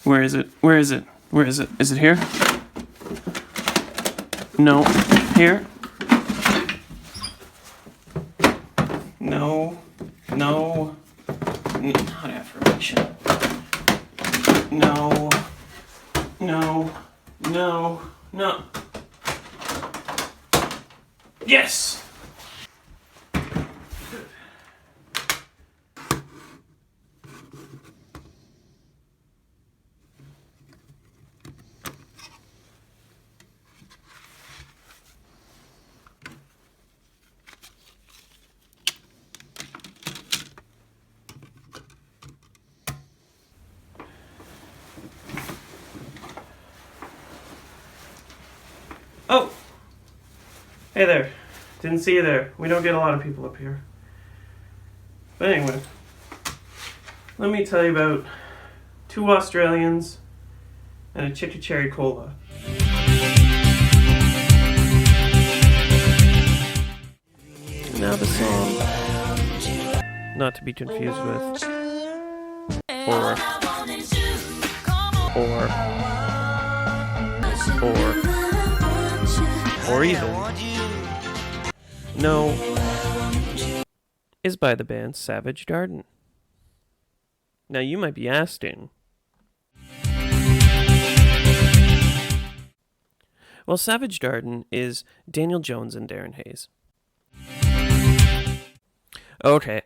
Where is it? Where is it? Where is it? Is it here? No. Here? No. No. Not affirmation. No. No. No. No. Yes! Oh! Hey there. Didn't see you there. We don't get a lot of people up here. But anyway, let me tell you about 2 Australians and a Chicken Cherry Cola. Now the song, not to be confused with or even no, is by the band Savage Garden. Now you might be asking, well, Savage Garden is Daniel Jones and Darren Hayes. Okay.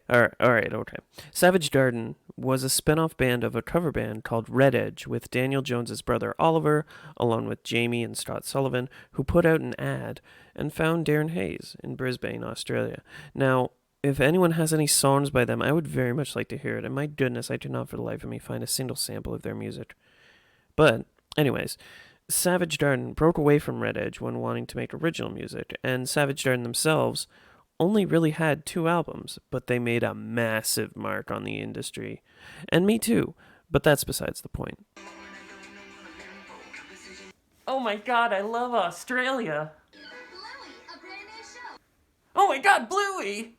Savage Garden was a spin-off band of a cover band called Red Edge with Daniel Jones's brother Oliver, along with Jamie and Scott Sullivan, who put out an ad and found Darren Hayes in Brisbane, Australia. Now, if anyone has any songs by them, I would very much like to hear it, and my goodness, I cannot for the life of me find a single sample of their music. But, anyways, Savage Garden broke away from Red Edge when wanting to make original music, and Savage Garden themselves only really had 2 albums, but they made a massive mark on the industry. And me too, but that's besides the point. Oh my god, I love Australia! Oh my god, Bluey!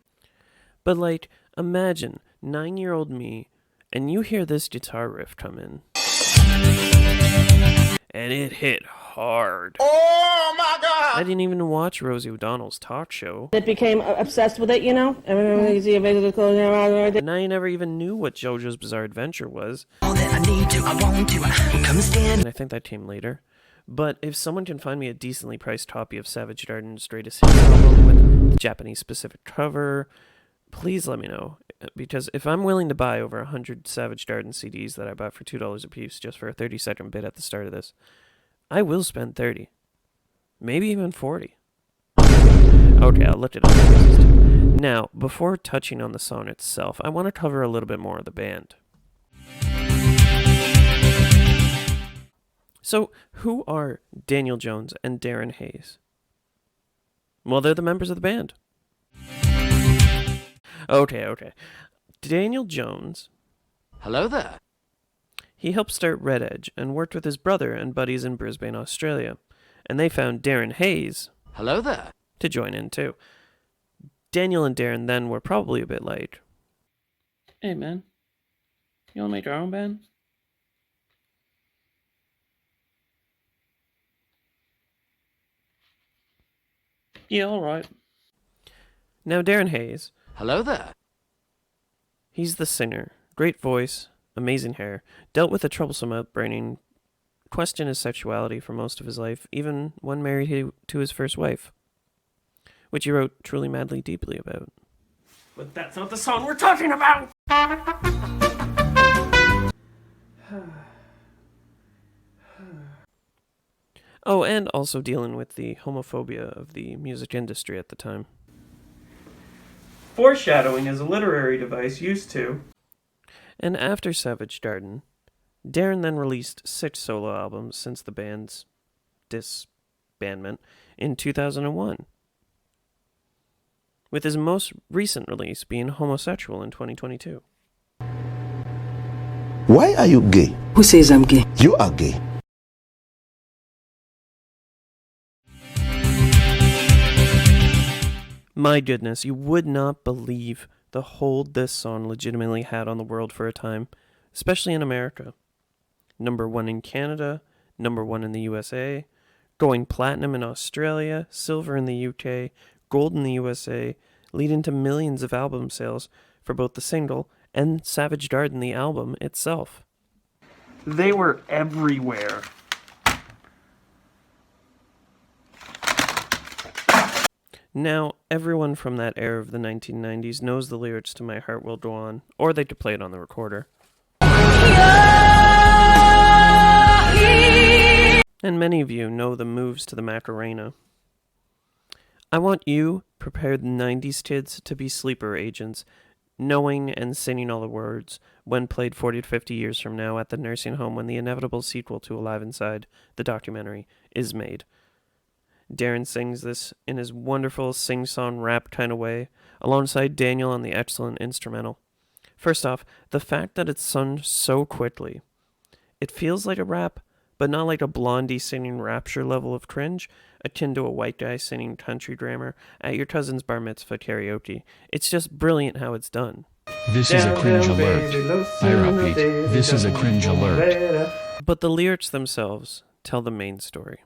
But like, imagine 9-year-old me, and you hear this guitar riff come in. And it hit hard. Oh my god! I didn't even watch Rosie O'Donnell's talk show. That became obsessed with it, you know? And I never even knew what JoJo's Bizarre Adventure was. All that I need to, I want to, come stand. And I think that came later. But if someone can find me a decently priced copy of Savage Garden's greatest hits album with the Japanese specific cover, please let me know. Because if I'm willing to buy over 100 Savage Garden CDs that I bought for $2 a piece just for a 30-second bit at the start of this, I will spend 30. Maybe even 40. Okay, I'll look it up. Now, before touching on the song itself, I want to cover a little bit more of the band. So, who are Daniel Jones and Darren Hayes? Well, they're the members of the band. Okay. Daniel Jones. Hello there. He helped start Red Edge and worked with his brother and buddies in Brisbane, Australia. And they found Darren Hayes. Hello there. To join in too. Daniel and Darren then were probably a bit like, hey man, you wanna make our own band? Yeah, alright. Now Darren Hayes. Hello there. He's the singer. Great voice, amazing hair, dealt with a troublesome upbringing, questioned his sexuality for most of his life, even when married to his first wife, which he wrote truly, madly, deeply about. But that's not the song we're talking about! Oh, and also dealing with the homophobia of the music industry at the time. Foreshadowing is a literary device used to. And after Savage Garden, Darren then released 6 solo albums since the band's disbandment in 2001, with his most recent release being Homosexual in 2022. Why are you gay? Who says I'm gay? You are gay. My goodness, you would not believe the hold this song legitimately had on the world for a time, especially in America. #1 in Canada, #1 in the USA, going platinum in Australia, silver in the UK, gold in the USA, leading to millions of album sales for both the single and Savage Garden, the album itself. They were everywhere. Now, everyone from that era of the 1990s knows the lyrics to My Heart Will Go On, or they could play it on the recorder. And many of you know the moves to the Macarena. I Want You prepared the 90s kids to be sleeper agents, knowing and singing all the words when played 40 to 50 years from now at the nursing home when the inevitable sequel to Alive Inside, the documentary, is made. Darren sings this in his wonderful sing-song rap kind of way, alongside Daniel on the excellent instrumental. First off, the fact that it's sung so quickly. It feels like a rap, but not like a Blondie singing Rapture level of cringe, akin to a white guy singing country grammar at your cousin's bar mitzvah karaoke. It's just brilliant how it's done. This is a cringe alert. I repeat, this is a cringe alert. But the lyrics themselves tell the main story.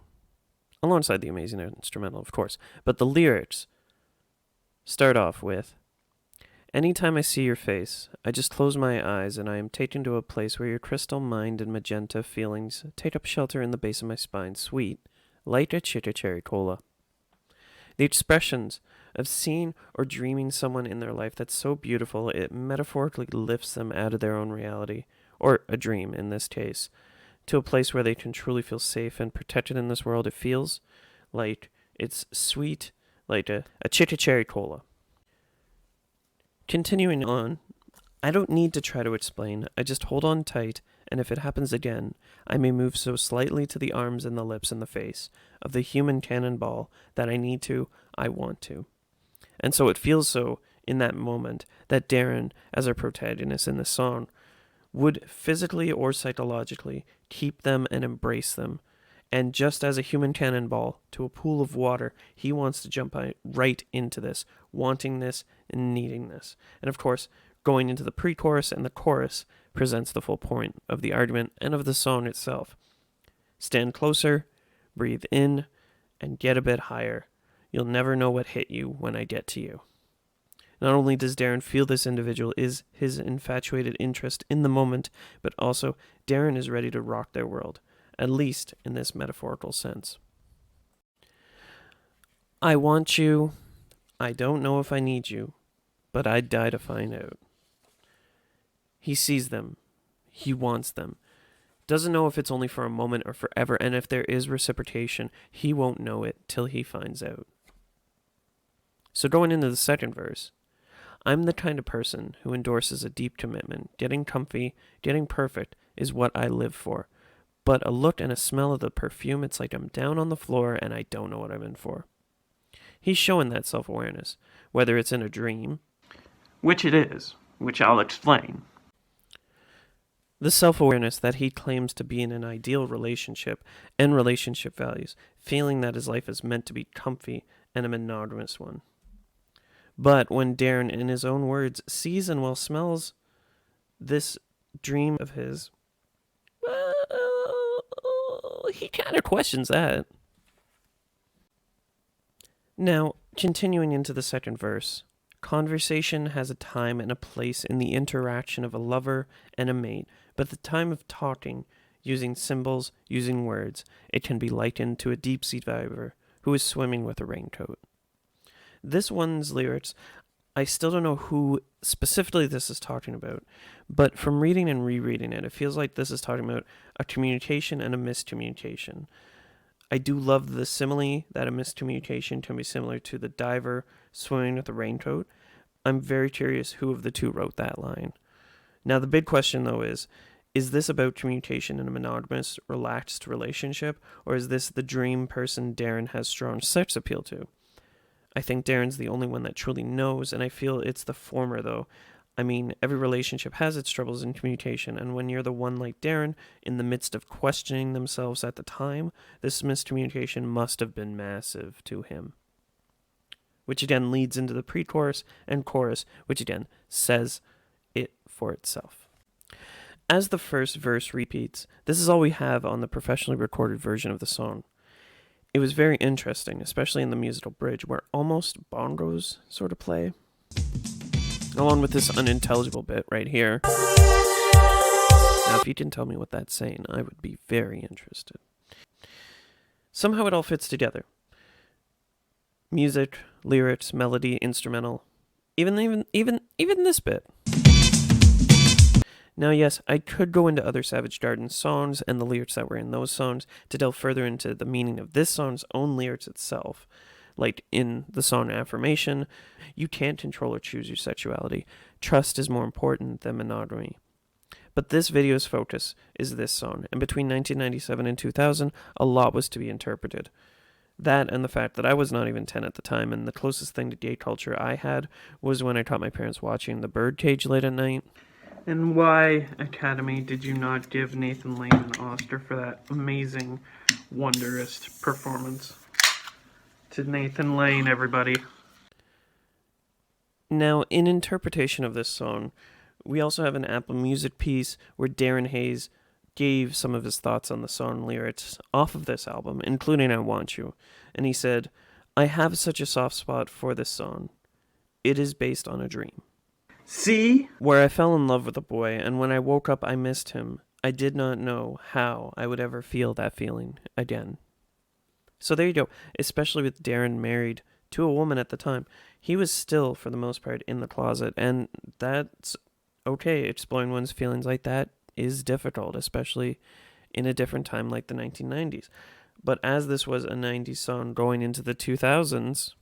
Alongside the amazing instrumental, of course. But the lyrics start off with, anytime I see your face, I just close my eyes and I am taken to a place where your crystal mind and magenta feelings take up shelter in the base of my spine, sweet, like a chica cherry cola. The expressions of seeing or dreaming someone in their life that's so beautiful it metaphorically lifts them out of their own reality, or a dream in this case, to a place where they can truly feel safe and protected in this world. It feels like it's sweet, like a chica cherry cola. Continuing on, I don't need to try to explain, I just hold on tight, and if it happens again, I may move so slightly to the arms and the lips and the face of the human cannonball that I want to. And so it feels so in that moment that Darren, as our protagonist in the song, would physically or psychologically keep them and embrace them. And just as a human cannonball to a pool of water, he wants to jump right into this, wanting this and needing this. And of course, going into the pre-chorus and the chorus presents the full point of the argument and of the song itself. Stand closer, breathe in, and get a bit higher. You'll never know what hit you when I get to you. Not only does Darren feel this individual is his infatuated interest in the moment, but also Darren is ready to rock their world, at least in this metaphorical sense. I want you, I don't know if I need you, but I'd die to find out. He sees them, he wants them, doesn't know if it's only for a moment or forever, and if there is reciprocation, he won't know it till he finds out. So going into the second verse, I'm the kind of person who endorses a deep commitment. Getting comfy, getting perfect is what I live for. But a look and a smell of the perfume, it's like I'm down on the floor and I don't know what I'm in for. He's showing that self-awareness, whether it's in a dream, which it is, which I'll explain. The self-awareness that he claims to be in an ideal relationship and relationship values, feeling that his life is meant to be comfy and a monogamous one. But when Darren, in his own words, sees and well smells this dream of his, well, he kind of questions that. Now, continuing into the second verse, conversation has a time and a place in the interaction of a lover and a mate, but the time of talking, using symbols, using words, it can be likened to a deep-sea diver who is swimming with a raincoat. This one's lyrics, I still don't know who specifically this is talking about, but from reading and rereading it, it feels like this is talking about a communication and a miscommunication. I do love the simile that a miscommunication can be similar to the diver swimming with a raincoat. I'm very curious who of the two wrote that line. Now, the big question, though, is this about communication in a monogamous, relaxed relationship, or is this the dream person Darren has strong sex appeal to? I think Darren's the only one that truly knows, and I feel it's the former, though. I mean, every relationship has its troubles in communication, and when you're the one like Darren, in the midst of questioning themselves at the time, this miscommunication must have been massive to him. Which again leads into the pre-chorus and chorus, which again says it for itself. As the first verse repeats, this is all we have on the professionally recorded version of the song. It was very interesting, especially in the musical bridge, where almost bongos sort of play, along with this unintelligible bit right here. Now, if you can tell me what that's saying, I would be very interested. Somehow it all fits together. Music, lyrics, melody, instrumental, even this bit. Now, yes, I could go into other Savage Garden songs and the lyrics that were in those songs to delve further into the meaning of this song's own lyrics itself. Like in the song Affirmation, you can't control or choose your sexuality. Trust is more important than monogamy. But this video's focus is this song, and between 1997 and 2000, a lot was to be interpreted. That and the fact that I was not even 10 at the time, and the closest thing to gay culture I had was when I caught my parents watching The Birdcage late at night. And why, Academy, did you not give Nathan Lane an Oscar for that amazing, wondrous performance? To Nathan Lane, everybody. Now, in interpretation of this song, we also have an Apple Music piece where Darren Hayes gave some of his thoughts on the song lyrics off of this album, including IWantYou. And he said, "I have such a soft spot for this song. It is based on a dream. See? Where I fell in love with a boy, and when I woke up I missed him. I did not know how I would ever feel that feeling again." So there you go. Especially with Darren married to a woman at the time. He was still, for the most part, in the closet, and that's okay. Exploring one's feelings like that is difficult, especially in a different time like the 1990s. But as this was a 90s song going into the 2000s...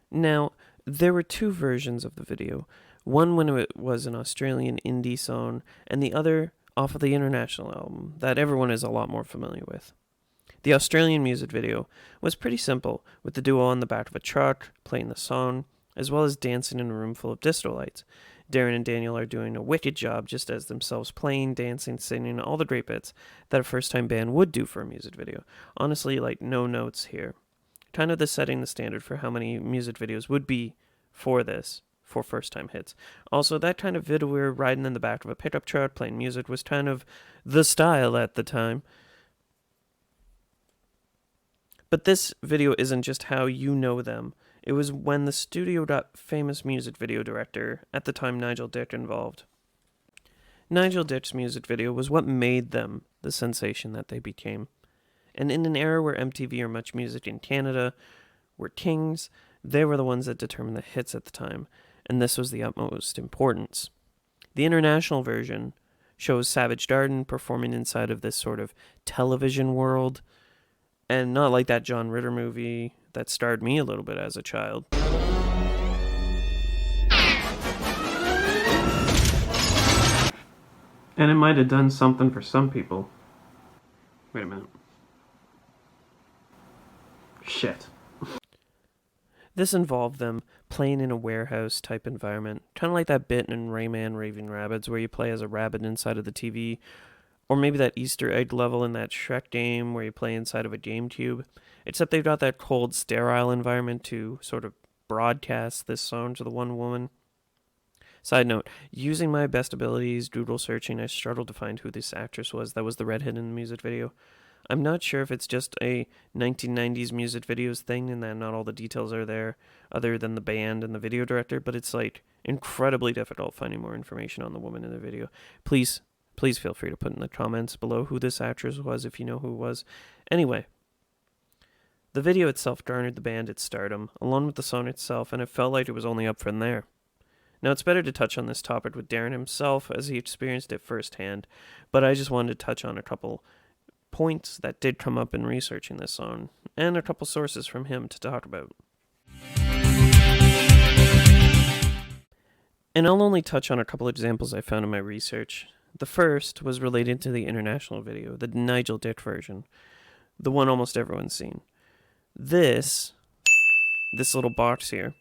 Now, there were two versions of the video. One when it was an Australian indie song, and the other off of the international album that everyone is a lot more familiar with. The Australian music video was pretty simple, with the duo on the back of a truck playing the song, as well as dancing in a room full of disco lights. Darren and Daniel are doing a wicked job just as themselves, playing, dancing, singing, all the great bits that a first-time band would do for a music video. Honestly, like, no notes here. Kind of setting the standard for how many music videos would be for this, for first-time hits. Also, that kind of video where riding in the back of a pickup truck playing music was kind of the style at the time. But this video isn't just how you know them. It was when the studio got famous music video director, at the time Nigel Dick, involved. Nigel Dick's music video was what made them the sensation that they became. And in an era where MTV or Much Music in Canada were kings, they were the ones that determined the hits at the time, and this was the utmost importance. The international version shows Savage Garden performing inside of this sort of television world, and not like that John Ritter movie that starred me a little bit as a child. And it might have done something for some people. Wait a minute. Shit. This involved them playing in a warehouse type environment, kind of like that bit in Rayman Raving Rabbids where you play as a rabbit inside of the TV, or maybe that Easter egg level in that Shrek game where you play inside of a GameCube, except they've got that cold, sterile environment to sort of broadcast this song to the one woman. Side note, using my best abilities, Google searching, I struggled to find who this actress was that was the redhead in the music video. I'm not sure if it's just a 1990s music videos thing and that not all the details are there other than the band and the video director, but it's like incredibly difficult finding more information on the woman in the video. Please feel free to put in the comments below who this actress was if you know who it was. Anyway, the video itself garnered the band its stardom, along with the song itself, and it felt like it was only up from there. Now, it's better to touch on this topic with Darren himself, as he experienced it firsthand, but I just wanted to touch on a couple points that did come up in researching this song, and a couple sources from him to talk about. And I'll only touch on a couple examples I found in my research. The first was related to the international video, the Nigel Dick version, the one almost everyone's seen. This little box here,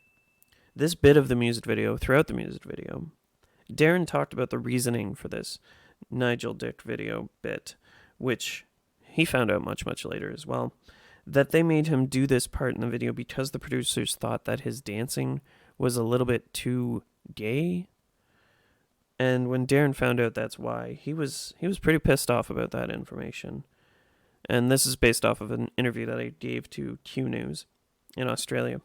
this bit of the music video, throughout the music video, Darren talked about the reasoning for this Nigel Dick video bit, which he found out much, much later as well, that they made him do this part in the video because the producers thought that his dancing was a little bit too gay, And when Darren found out that's why, he was pretty pissed off about that information. And this is based off of an interview that I gave to Q News in Australia.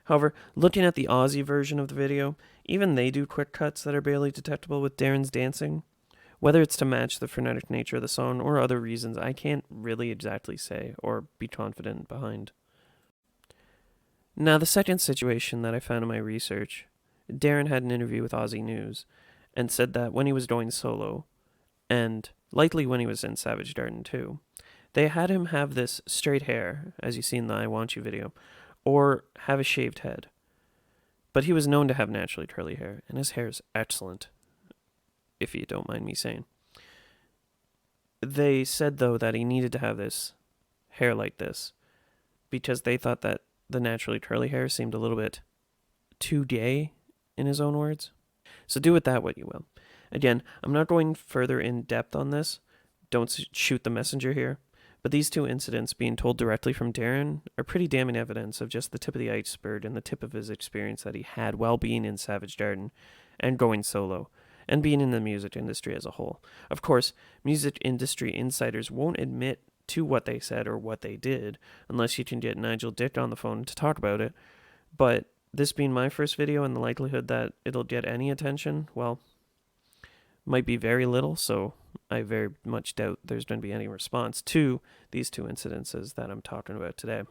However, looking at the Aussie version of the video, even they do quick cuts that are barely detectable with Darren's dancing. Whether it's to match the frenetic nature of the song or other reasons, I can't really exactly say or be confident behind. Now, the second situation that I found in my research, Darren had an interview with Aussie News and said that when he was going solo, and likely when he was in Savage Garden too, they had him have this straight hair, as you see in the I Want You video, or have a shaved head. But he was known to have naturally curly hair, and his hair is excellent, if you don't mind me saying. They said, though, that he needed to have this hair like this because they thought that the naturally curly hair seemed a little bit too gay, in his own words. So do with that what you will. Again, I'm not going further in depth on this. Don't shoot the messenger here. But these two incidents being told directly from Darren are pretty damning evidence of just the tip of the iceberg and the tip of his experience that he had while being in Savage Garden and going solo, and being in the music industry as a whole. Of course, music industry insiders won't admit to what they said or what they did, unless you can get Nigel Dick on the phone to talk about it. But this being my first video and the likelihood that it'll get any attention, well, might be very little, so I very much doubt there's going to be any response to these two incidences that I'm talking about today.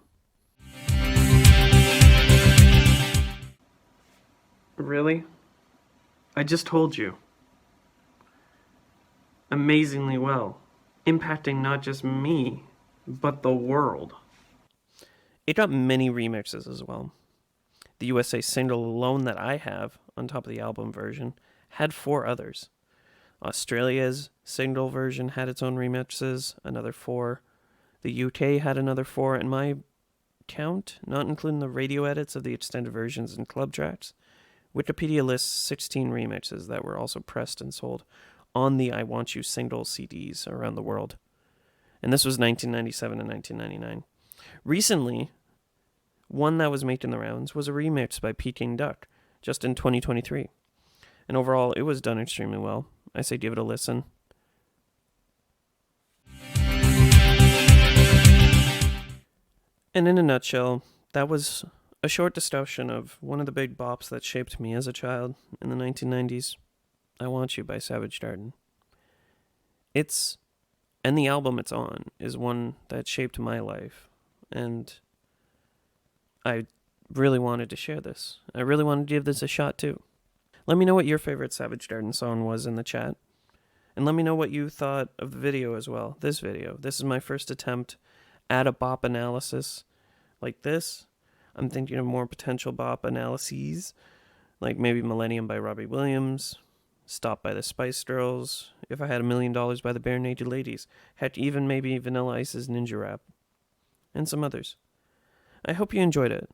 Really? I just told you. Amazingly well. Impacting not just me, but the world. It got many remixes as well. The USA single alone that I have, on top of the album version, had 4 others. Australia's single version had its own remixes, another 4. The UK had another 4, and my count, not including the radio edits of the extended versions and club tracks, Wikipedia lists 16 remixes that were also pressed and sold on the I Want You single CDs around the world. And this was 1997 and 1999. Recently, one that was making the rounds was a remix by Peking Duck, just in 2023. And overall, it was done extremely well. I say give it a listen. And in a nutshell, that was a short discussion of one of the big bops that shaped me as a child in the 1990s, I Want You by Savage Garden. And the album it's on is one that shaped my life, and I really wanted to share this. I really wanted to give this a shot too. Let me know what your favorite Savage Garden song was in the chat. And let me know what you thought of the video as well. This video. This is my first attempt at a bop analysis like this. I'm thinking of more potential bop analyses, like maybe Millennium by Robbie Williams, Stop by the Spice Girls, If I Had $1 Million by the Bare Naked Ladies, heck, even maybe Vanilla Ice's Ninja Rap, and some others. I hope you enjoyed it.